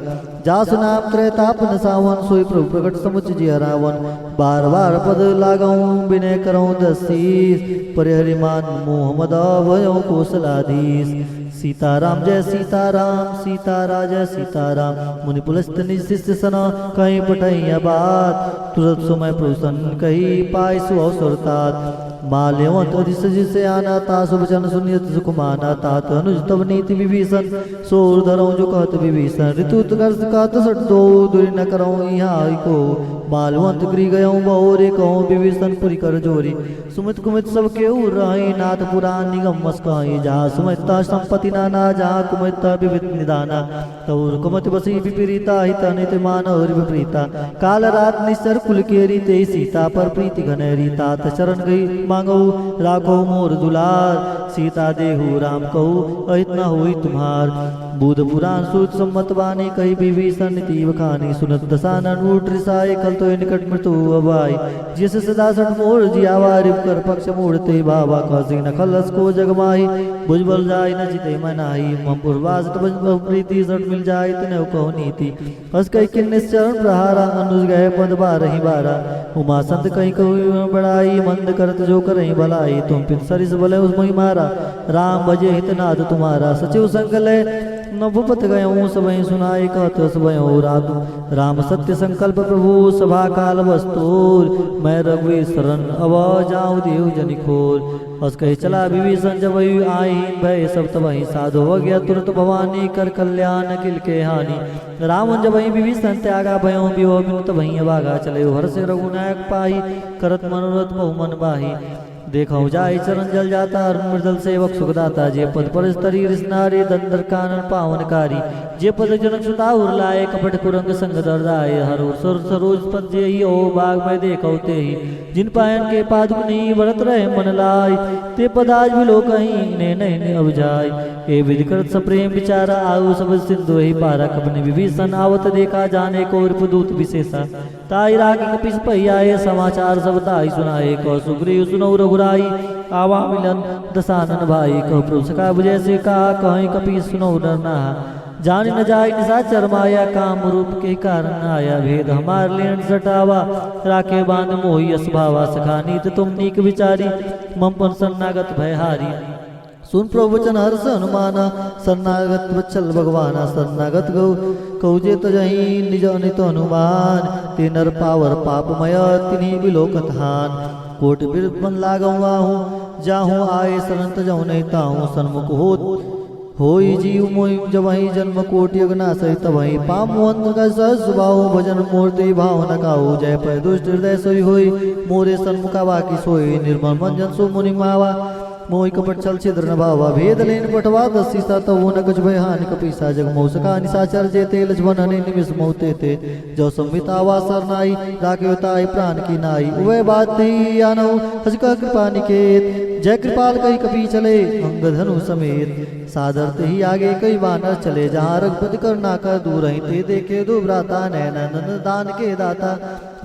Speaker 1: जासु नाम त्रैतापन सावन सोई प्रभु प्रकट समुच जिया रावण बार बार पद लागऊं विनय करऊं दसीस परिहरिमान मोहम्मद भयो कौशलाधीश सीताराम जय सीताराम सीतारा जय सीताराम मुनि पुलस्त निज शिष्य सना कहीं पठैया बात तुरंत समय प्रसन्न कही पाय सुअवसरतात माल्यवंत अधिसज से आना ता सुबचन सुनियत सुकुमाना तात अनुज तब नीति विभीषण सोर धरऊं जो कहत विभीषण ऋतु कर्ष कहत सट दो दूरी न करऊं यहाँ को मालवंत गृह गयऊं बहुरे कहूँ विभीषण पुरी कर जोरी सुमित कुमित सब के रही नाथ पुराण निगम मस्काई जहाँ सुमित संपत्ति नाना जहाँ कुमित विविध निदाना तौर कुमत बसी विपरीता हित नित मानव विपरीता काल रात निश्चर कुल केरी ते सीता पर प्रीति घनेरी तात चरण गई मांगो राखो मोर दुलार सीता देहु राम कहू अहित न होई तुम्हार बुध पुराण सूत सम्मत वाणी कही विभीषण नीति बखानी सुनत दसानन ऊट रिसाए कल तो निकट मृत्यु अबाई जिस सदा सठ मोर जियावा रिप कर पक्ष मूढ़ते बाबा कसी न खलस को जगमाही भुजबल जाय न जिते मनाही ममपुरवास प्रीति सठ मिल जाय तने कहो नीति हस कई किन्ने चरण प्रहारा अनुज गए पद बारही बारा उमा संत कहीं कहु बड़ाई मंद करत जो करही भलाई तुम पित सरिस भले उस मोहि मारा राम भजे हितनाथ तुम्हारा सचिव संकले न भूपत गयो सबहि सुनाई कहत सबहि राम सत्य संकल्प प्रभु सब सभा काल वस्तुर मैं रघुवीर शरण अब जाऊं देव जनिखोर। अस कही चला विभीषण जब आई भय सब तबहि साधु हो गया तुरंत भवानी कर कल्याण किल के हानि। रावण जब विभीषण त्यागा भयो बियो बिनु तबहि अभागा चले हर्ष रघुनायक पाही करत मनोरथ बहु मन बाही। देखो जाय चरण जल जाता मृदल सेवक सुखदाता जे पद पर स्तरी रिसनारी दंदर कानन पावनकारी। जे पद जनक सुताउर लाए कपट कुरंग संग दरदाय हर सुर सरोज पद जे ही ओ बाग में देखो ते ही। जिन पायन के पादुक नहीं भरत रहे मन लाय ते पदाज भी लोक ने नहीं अब जाय। ए विधि करत सप्रेम विचारा आउ सब सिंधु ही पारा कपने विभीषण आवत देखा जाने को दूत विशेषा। ताई राग कपिस पहियाए समाचार सब ताई सुनाए कौ सुग्रीव सुनौ रघुराई। आवा मिलन दसानन भाई कहो प्रभु सका बुझे से कहा कहीं कपिस सुनौ डरना। जान न जाय निशाचर माया काम रूप के कारण आया भेद हमार लेन सटावा राखे बांध मोही असभावा सखा नीत तुम नीक विचारी ममपन शरणागत भयहारी। सुन प्रभु वचन हर्ष हनुमाना शरणागत वत्सल भगवाना शरणागत गौ कौजे तजही निज अनित हनुमान। ते नर पावर पापमय तिन्ही विलोकत हान। कोट बिरबन लागवाहूँ जाहूँ आए शरण तजहु नहीं ताहूँ। सन्मुख होई जीव मोहि जबहि जन्म कोटि अगना सहित वही। पामवंत का सहस्रबाहु भजन मूर्ति भाव न काहू। जय पै दुष्ट हृदय सोई होई मोरे सन्मुखा बाकी सोई। निर्मल मंजन सो मुनि मावा मोहि कपट छल छिद्र न भावा। भेद लेन पटवा दसी तो न कुछ भय हानि कपीसा जग मोह सका निशाचर जेते लक्ष्मण हने निमिष मोते ते। जो संवितावा सरनाई राखे ताई प्राण की नाई। उवे बात ही आनौ हजका कृपा निकेत। जय कृपाल कही कपी चले अंग धनु समेत। सादर ते ही आगे कई वानर चले जहाँ रघुपति करुणा कर दूर ही ते देखे दो भ्राता नैन दान के दाता।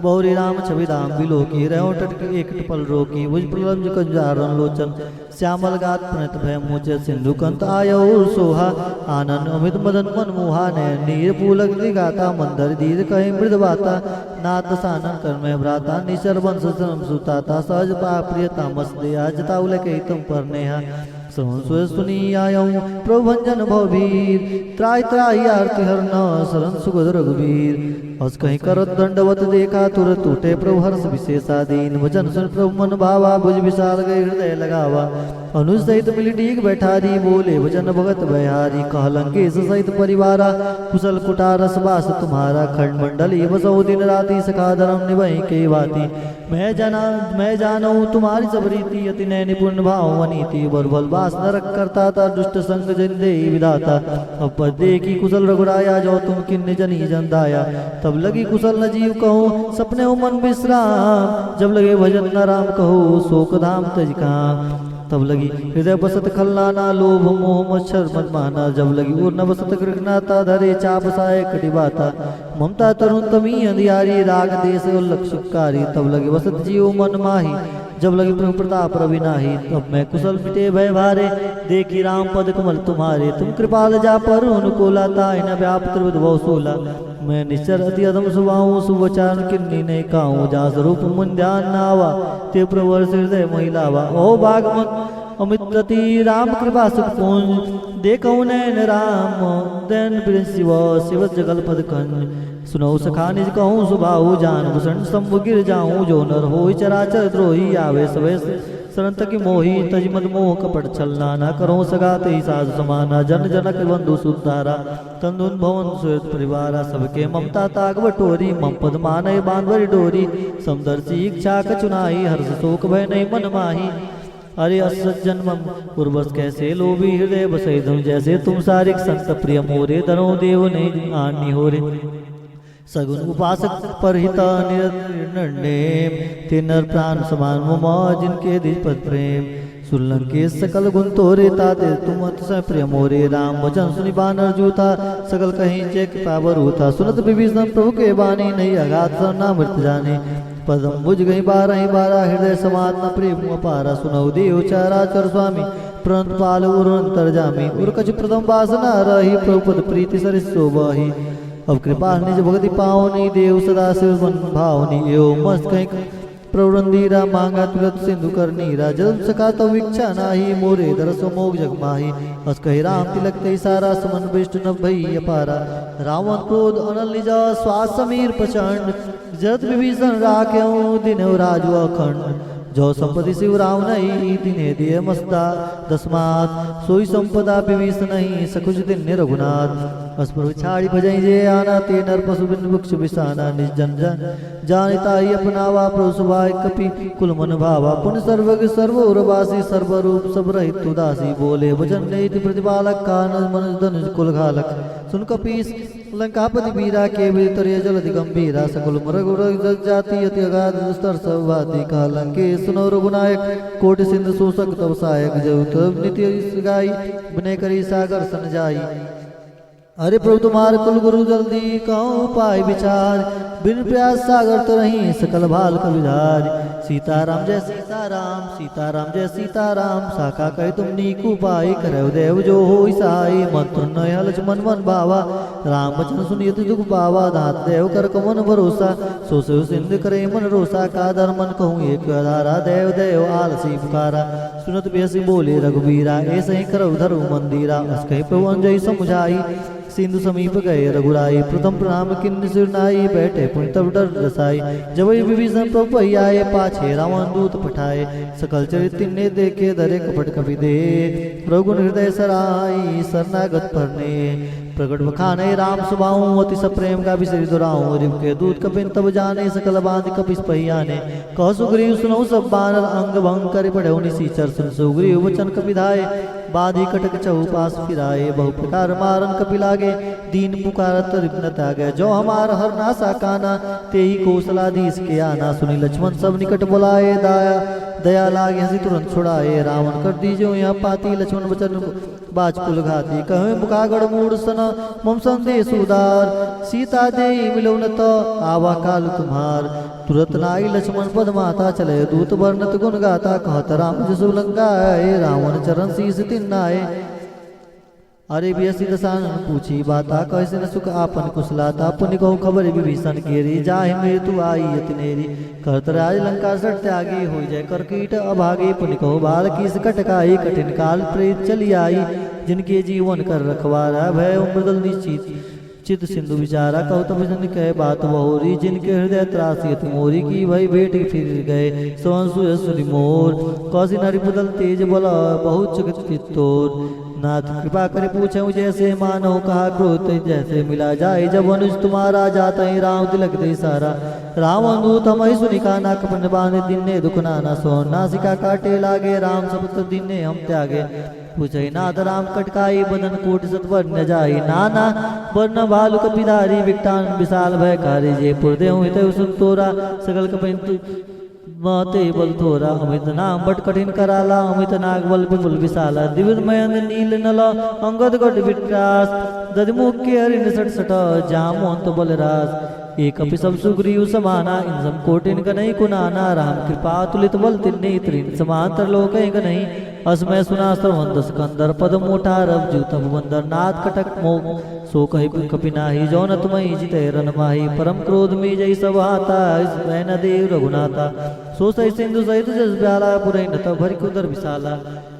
Speaker 1: बहुरी राम छवि धाम बिलो की रहो टटकी एक पल रोकी। भुज प्रलम्ब कंजारन लोचन श्यामल गात प्रणत भय मोचे सिंधु कंत आयो सोहा। आनंद अमित मदन मन मोहा नैन नीर पूलक दिगाता मंदर धीर कहे मृद बाता। नाथ सानन कर में भ्राता निशर वंश श्रम सुताता। सहज पा प्रियता मस दया जता उलके तुम पर नेहा। सुनी आयऊँ प्रभु भंजन भवभीर त्राय त्राही आरती हरण शरण सुगद रघुवीर। हस कहीं करत दंडवत देखा तुर टूटे प्रभु हर्ष विशेषा दीन। भजन सुन प्रभु मन भावा भुज विशाल गए हृदय लगावा। अनुज सहित मिली डीग बैठारी बोले भजन भगत बहारी। कहलंकेश सहित परिवारा कुशल कुटारस बास तुम्हारा। खंड मंडली बसो दिन राति सखा धर्म निभई के बाती। मैं जानू तुम्हारी सब रीति अति नय निपुण भाव अनीति। बरबल बास नरक करता था दुष्ट संग जन दे विधाता। अब पद देखी कुशल रघुराया जो तुम किन्ने जनी जन दाया। तब लगी कुशल न जीव कहो सपने मन विश्राम। जब लगे भजन न राम कहो शोक धाम तज काम। तब लगी हृदय बसत खलनाना लोभ मोह मच्छर मदमाना। जब लगी उर न बसत कृष्णाता धरे चाप साय कटिबाता। ममता तरुण तमी अंधियारी राग देश उल्लख सुखकारी। तब लगे बसत जीव मन माही जब लगी प्रभु प्रताप रवि नाही। तब मैं कुशल मिटे भय भारे देखी राम पद कमल तुम्हारे। तुम कृपाल जा पर अनुकूला ताहि न व्याप त्रिविध सोला। मैं निश्चर अति अधम सुभाऊँ सुवचार किन्नी नहीं काहूँ। जा स्वरूप मन ध्यान नावा ते प्रवर हृदय महिलावा। ओ भागवत अमित्रति राम कृपा सुख पुंज देखो नैन राम दैन शिव शिव जगल पद कंज। सुनो सखा निज कहूँ सुबाहु जान भूषण शंभु गिर जाऊँ। जो नर हो चराचर द्रोही आवे सवे सरंत की मोही। तज मद मोह कपट छलना न करो सगाते ही साधु समाना। जन जनक बंधु सुतारा तंदुन भवन सुरत परिवारा। सबके ममता ताग बटोरी मम पद मानय बांधवरी डोरी। समदर्शी इच्छा कचुनाई हर्ष शोक भय नहीं मन माही। अरे असत जन्मम पूर्वस कैसे लोभी हृदय बसई धम। जैसे तुम सारिक संत प्रिय मोरे धनो देव नहीं आनी हो रे। सगुन उपासक परहिता निर्णय ते नर प्राण समान मम जिनके दिपद प्रेम। सुरलंके सकल गुण तोरे ताते तुम अतिशय प्रिय मोरे। राम वचन सुनि बानर जूता सकल कहीं चेक पावर होता। सुनत विभीषण प्रभु के बानी नहीं अगाध सरना मृत जाने। पदम बुझ गई बारह हृदय समात न प्रेम अपारा। सुनौ देव चराचर स्वामी प्रणत पाल उर अंतर्जामी। उर कछ प्रथम वासना रही प्रभु पद प्रीति सरिस शोभाही। अब कृपा निज भगति पावनी देव सदा शिव मन भावनी। एवं मस्त कहीं प्रवृंदीरा मांगा तुरत सिंधु करनीरा जल सका तव इच्छा नाही मोरे दरस मोग जगमाही अस कही राम तिलक ते सारा समन विष्णु न भई अपारा रावण क्रोध अनल निजा श्वास समीर प्रचंड जत विभीषण राख्यऊ दिन राजु अखंड जो संपत्ति शिव राव नहीं दिने दिए मस्ता दस्मात सोई संपदा विभीषण नहीं सकुच दिन रघुनाथ अस्पुर छाड़ी भजई जे आना ते नर पशु बिन वृक्ष बिसाना निज जन जन जानता ही अपनावा प्रोसवाय कपि कुल मन भावा पुण्य सर्वग सर्वोरवासी सर्वरूप सब रहित उदासी बोले वचन नहीं प्रतिपालक कान मन धनुष कुल घालक सुन कपीस लंकापति वीरा के वितरिय जलधि गंभीरा सकल मृग जाति अति अगाध दुस्तर सवाति का लंके सुनो रघुनायक कोटि सिंधु शोषक तव सहायक जब तब नित्य गाई बने करी सागर सन जाई अरे प्रभु तुम्हार कुल गुरु जल्दी कहो पाए विचार बिन प्रयास सागर तो नहीं सकल भाल कविधार सीताराम जय सीताराम सीताराम जय सीताराम साखा कहे तुम नीकु पाई करव देव जो हो साई मंत्र नय लक्ष्मण मन बावा राम वचन सुनियत दुख पावा दात देव कर कमन भरोसा सो सिंध करे मन रोसा का दर मन कहूँ एक आधारा देव देव आलसी पुकारा सुनत बेसी बोले रघुबीरा ऐसे ही करव धरु मंदिरा अस कहे प्रभु अंजय समुझाई सिंधु समीप गए रघुराई प्रथम प्रणाम किन्न सिरनाई बैठे पुण्य तब डर रसाई जब विभीषण प्रभु आए पाछे रावण दूत पठाए सकल चरित्र ने देखे धरे कपट कपि दे प्रभु हृदय सराई शरणागत परने प्रकट बखाने राम सुबाऊं अति सप्रेम का विषय दुराऊं रिव के दूत कपिन तब जाने सकल बांध कपिस पहियाने कह सुग्रीव सुनऊ सब बानर अंग भंग कर पढ़े निशीचर सुन सुग्रीव वचन कपिधाए बाधी कटक चहु पास फिराए बहु प्रकार मारन कपि लागे दीन पुकारत रिपन त्यागे जो हमार हर नासा काना ते ही कौशलाधीश के आना सुनी लक्ष्मण सब निकट बुलाए दया लागे हंसी तुरंत छुड़ाए रावण कर दीजो यहाँ पाती लक्ष्मण वचन बाजपुल घाती कहे बुकागढ़ मूड सन मम संदेश उदार सीता दे मिलो न तो आवा काल तुम्हार तुरंत लाई लक्ष्मण पद माता चले दूत वर्णत गुण गाता कहत राम जसु लंकाए रावण चरण शीस तिन्नाए अरे बियसी दसानन पूछी बाता कैसे न सुख आपन कुशलाता पुनि कहु खबर विभीषण केरी जाहि मेरे तू आई यति नेरी करत राज लंका सट त्यागी हो जय कर कीट अभागी पुनि कहु बाल की कटकाई कठिन काल प्रेत चली आई जिनके जीवन कर रखवारा भय मृदल निश्चित चित सिंधु विचारा कहु तब जन कहे बात बहुरी जिनके हृदय त्रासियत मोरी की वही बेट फिर गए सोहन मोर कौसी नारी बदल तेज बल बहुत जगत चित्तोर नाथ कृपा करे पूछे जैसे मानो कहा क्रोध जैसे मिला जाए जब अनुज तुम्हारा जाता ही राम तिलक दे सारा रावण दूत हम सुनिका नाक पन बाने दिन ने दुख नाना सोन नासिका काटे लागे राम सपुत्र दिन ने हम त्यागे पूछे नाथ राम कटकाई बदन कोट सतवर न जाई नाना वर्ण भालु कपिधारी विकटान विशाल भयकारी जे पुरदे हुए सुन तोरा सकल कपिन माते बल थोरा अमित नाम बट कठिन कराला अमित नाग बल विपुल विशाला दिव्य मयन नील नल अंगद गढ़ विट्रास दधमुख के हरिण सट सट जामोंत बलराज एक अपि सब सुग्रीव समाना इन सम कोटिन गनई कुनाना राम कृपा तुलित बल तिन्ने त्रिन समांतर लोक गनई असमय सुना सर्वंत स्कंदर पद मोटा रव जूतम बंदर नाथ कटक मोग सो कहि कपिनाही जौन तुमई जिते रन माही परम क्रोध में जय सब हाता न देव रघुनाथा सो सही सिंधु सहित जस ब्याला पुरई न तब भरि कुदर विशाला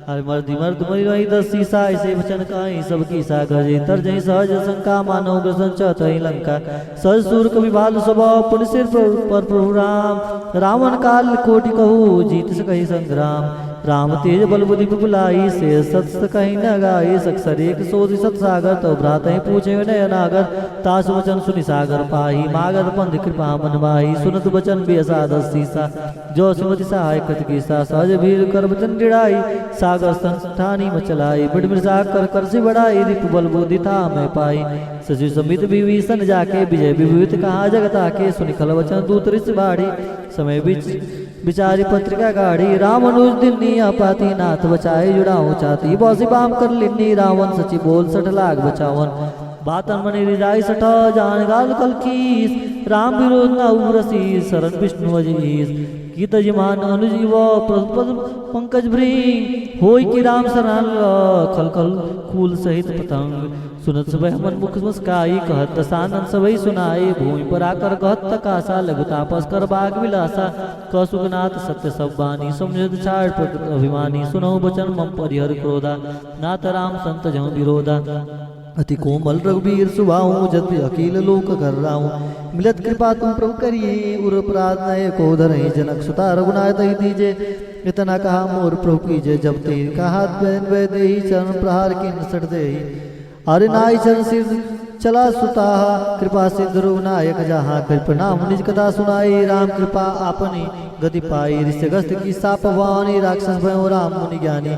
Speaker 1: अरे मर्दी मर्द मरी रही दस सीसा ऐसे वचन काई सब की सागर तर जय सहज शंका मानो ग्रसन चतई लंका सहज सूर कवि भालु स्वभाव पुण्य सिर पर प्रभु राम रावण काल कोटि कहू जीत सकहि संग्राम राम तेज बल बुद्धि बुलाई से सत्स कहीं न गाई सक्सर एक सोधि सत सागर तो भ्रात पूछे नय नागर तास वचन सुनि सागर पाही मागध पंथ कृपा मन माही सुनत वचन बेसाद सीसा जो सुमति सहाय कृत कीसा सहज भीर कर वचन गिड़ाई सागर संस्थानी मचलाई बिड़ मृषा कर कर से बढ़ाई रिपु बल बुद्धि था मैं पाई सचिव समित विभीषण जाके विजय विभूत कहा जगता के सुनि खल वचन दूत ऋषि बाढ़ी समय बीच बिचारी पत्रिका गाड़ी राम अनुज दिल्ली अपाती नाथ बचाए जुड़ाऊ चाती बौसी बाम कर लिन्नी रावण सची बोल सठ लाख बचावन बातन मणि रिजाई सठ जान गाल कल कीस राम विरोध न रसी शरण विष्णु अजीस गीत जिमान अनुजीव पंकज भ्री होई की राम शरण खल खल
Speaker 2: फूल सहित पतंग। सुनत सब मन मुख मुस्काई, कहत दसानन सबई सुनाई। भूमि पर आकर कहत तकासा, लघु तापस कर बाग विलासा। कसुगनाथ सत्य सब बानी, समझत छाड़ प्रकृत अभिमानी। सुनहु बचन मम परिहर क्रोधा, नाथ राम संत जहाँ विरोधा। अति कोमल रघुबीर सुभाऊं, जत अकील लोक कर राऊं। मिलत कृपा तुम प्रभु करिए, उर अपराध नय को धरहि। जनक सुता रघुनाथ ही दीजे, इतना कहा मोर प्रभु कीजे। जब तीर का हाथ बहन वह दे, चरण प्रहार की नसट दे। अरे नाई चरण सिर चला सुताहा, कृपा सिंधु रघुनायक जहाँ। कृप नाम निज कथा सुनाई, राम कृपा आपनी गति पाई। ऋषगस्त की साप वाणी, राक्षस भयो राम मुनि ज्ञानी।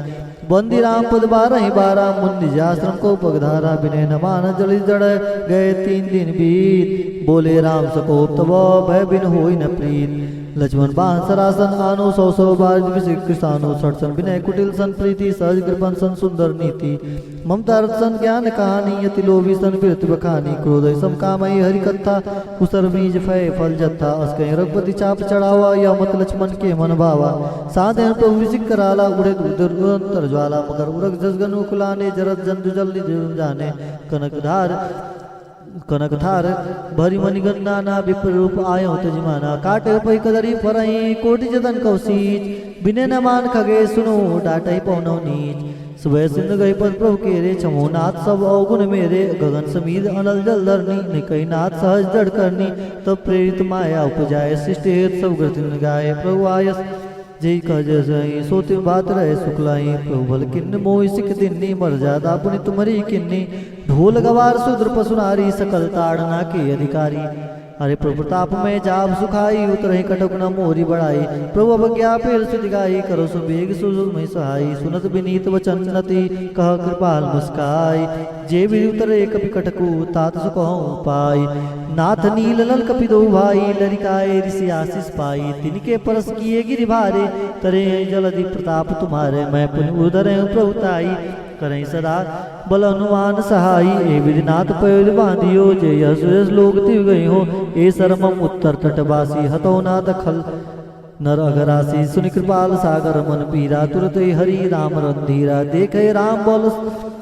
Speaker 2: बंदी राम पद 12 मुनि आश्रम को पगधारा। बिने न मान जल जड़ गए 3 दिन बीत, बोले राम सकोप तब भय बिन होई न प्रीत। लक्ष्मण बाण सरासन आनो, 100 बार कृष्णानो। 67 विनय कुटिल सन प्रीति, सहज कृपन सन सुंदर नीति। ममता रत सन ज्ञान कहानी, अति लोभी सन बिरत बखानी। क्रोध सम कामई हरि कथा, कुसर बीज फय फल जत्था। अस्कय रघुपति चाप चढ़ावा, या मत लक्ष्मण के मन भावा। साधन प्रभु विसिक कराला, उड़े दुरंतर ज्वाला। मगर उरग जसगनु कुलाने, जरत जंतु जल्दी जाने। कनक थार भरी मणिगन नाना, विप्र रूप आयो तजमाना। काटे पै कदरी फरही, कोटि जतन कौशीच। बिने न मान खगे सुनो, डाटई पौनो नीच। सुबह सिंध गई पद प्रभु केरे, छमो नाथ सब अवगुण मेरे। गगन समीर अनल जल धरनी, निकई नाथ सहज दृढ़ करनी। तब प्रेरित माया उपजाए, सृष्टि हेत सब ग्रथिन गाये। प्रभु आयस जय कज सही, सोते बात रहे सुखलाई। प्रभु भल किन्न मोहि सिख दिन्नी, मर जादा पुनि तुम्हारी किन्नी। ढोल गवार सुद्र पसुनारी, सकल ताड़ना के अधिकारी। अरे प्रभु प्रताप में जाब सुखाई, उतरहि कटक न मोरी बढ़ाई। प्रभु अवज्ञा पेल सुधि गाई, करो सुबेग सुमहि सहाई। सुनत विनीत वचन नति, कह कृपाल मुस्काई। जे भी उतरे कपि कटकु, तात सुकहु पाई। नाथ नील नल कपि दो भाई, लरिकाए ऋषि आशीष पाई। तिनके परस किए गिरि भारे, तरे जलधि प्रताप तुम्हारे। मैं पुनि उदर प्रभुताई, करें सदा बल हनुमान सहाई। ए विधिनाथ पैर बांधियो, जे यश यश लोग तिव गई हो। ए सरमम उत्तर तटवासी, हतो ना दखल नर अगरासी। सुनि कृपाल सागर मन पीरा, तुरत हरि राम रंधीरा। देखे राम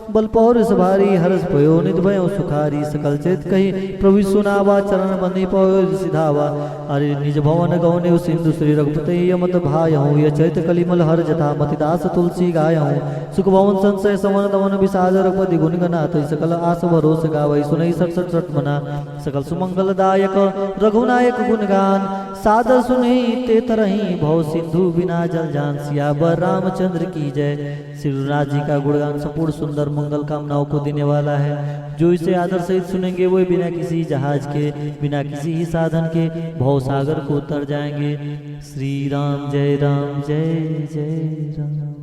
Speaker 2: बल पौरुष भारी, हर्ष भयो नित भयो सुखारी। सकल चेत कही प्रभु सुनावा, चरण बंदी पयो सिधावा। अरे निज भवन गौने सिंधु, श्री रघुपति यमत भाय हूँ। यह चैत कलिमल हर जथा, मतिदास तुलसी गाय हूँ। सुख भवन संशय समन दमन, विषाद रघुपति गुण गनाथ। सकल आस भरोस गावई, सुनई 67 मना। सकल सुमंगल दायक रघुनायक गुणगान, सादर सुनई ते तरही। भव सिंधु बिना जल जान, सियावर रामचंद्र की जय। श्री रघुनाथ जी का गुणगान संपूर्ण सुंदर मंगल कामनाओं को देने वाला है। जो इसे आदर सहित सुनेंगे वो बिना किसी जहाज के, बिना किसी ही साधन के भव सागर को उतर जाएंगे। श्री राम जय जय राम।